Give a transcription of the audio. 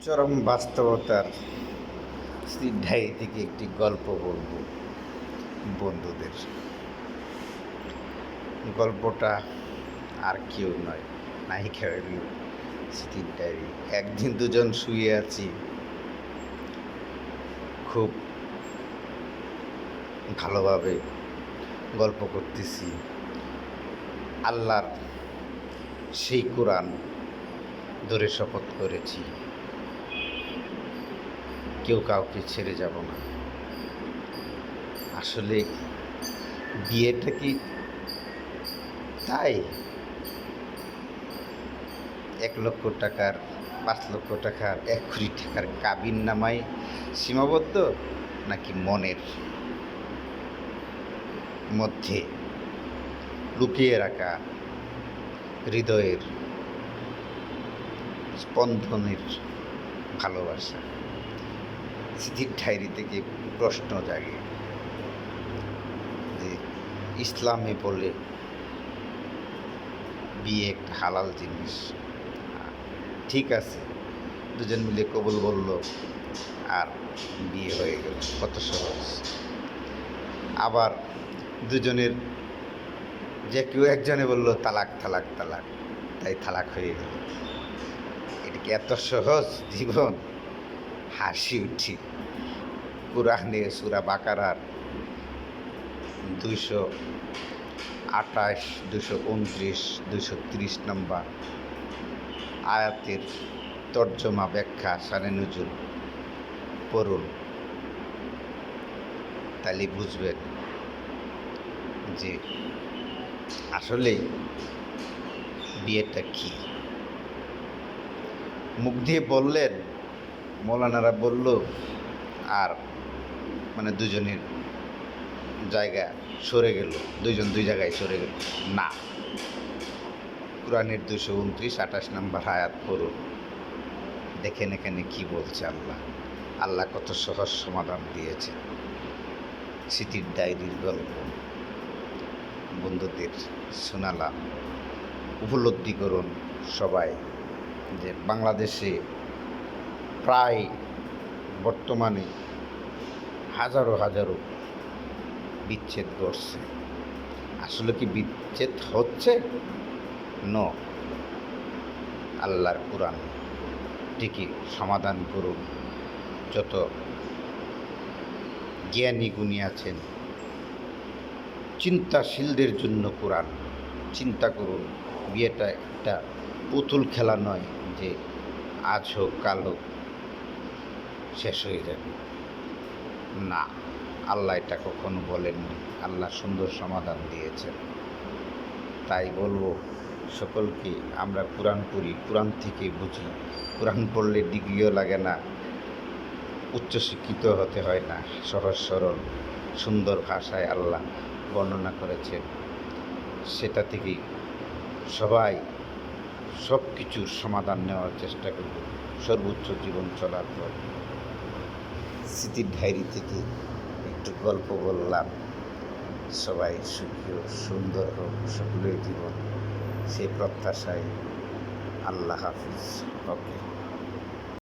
চরম বাস্তবতার ডায়েরি থেকে একটি গল্প বলবো বন্ধুদের। গল্পটা আর কেউ নয়, নায়িকা হইল স্মৃতির ডায়েরি। একদিন দুজন শুয়ে আছি, খুব ভালোভাবে গল্প করতেছি। আল্লাহর সেই কোরআন ধরে শপথ করেছি, কেউ কাউকে ছেড়ে যাব না। আসলে বিয়েটা কি তাই 1 লক্ষ টাকার, 5 লক্ষ টাকার, 1 কোটি টাকার কাবিন নামায় সীমাবদ্ধ, নাকি মনের মধ্যে লুকিয়ে রাখা হৃদয়ের স্পন্দনের ভালোবাসা? স্মৃতির ডায়েরি থেকে প্রশ্ন জাগে যে ইসলামে বলে বিয়ে একটা হালাল জিনিস, ঠিক আছে, দুজন মিলে কবুল বলল আর বিয়ে হয়ে গেল, কত সহজ। আবার দুজনের যে কেউ একজনে বলল তালাক তালাক তালাক, তাই তালাক হয়ে গেল। এটা কি এত সহজ জীবন? হাসি উঠি। কুরআনে সূরা বাকারার 228, 229, 230 নম্বর আয়াতের তর্জমা, ব্যাখ্যা, শানে নুজুল পড়ুন, তাহলে বুঝবেন যে আসলে বিয়েটা কি। মুখ দিয়ে বললেন, মৌলানারা বলল, আর দুজনের জায়গা সরে গেল, দুজন দুই জায়গায় সরে গেল না। কোরআনের 229, 28 নম্বর আয়াত পড়ুন, দেখেন এখানে কি বলছে আল্লাহ। আল্লাহ কত সহজ সমাধান দিয়েছে। স্মৃতির ডায়েরির গল্প বন্ধুদের শোনালাম। উপলব্ধি করুন সবাই যে বাংলাদেশে প্রায় বর্তমানে হাজারো হাজারো বিচ্ছেদ ঘটছে। আসলে কি বিচ্ছেদ হচ্ছে? আল্লাহর কোরআন ঠিকই সমাধান করুন। যত জ্ঞানী গুণী আছেন, চিন্তাশীলদের জন্য কোরআন। চিন্তা করুন, বিয়েটা একটা পুতুল খেলা নয় যে আজ হোক কাল হোক শেষ হয়ে যাবে। না, আল্লাহ এটা কখনো বলেননি। আল্লাহ সুন্দর সমাধান দিয়েছেন। তাই বলবো সকলকে, আমরা কোরআন পড়ি, কোরআন থেকে বুঝি। কোরআন পড়লে ডিগ্রিও লাগে না, উচ্চশিক্ষিত হতে হয় না। সহজ সরল সুন্দর ভাষায় আল্লাহ বর্ণনা করেছেন। সেটা থেকেই সবাই সব কিছুর সমাধান নেওয়ার চেষ্টা করব সর্বোচ্চ জীবন চলার পর। স্মৃতির ডায়েরি থেকে একটু গল্প বললাম। সবাই সুখী ও সুন্দর হোক সকলের জীবন, সেই প্রত্যাশায়। আল্লাহ হাফিজ। ওকে।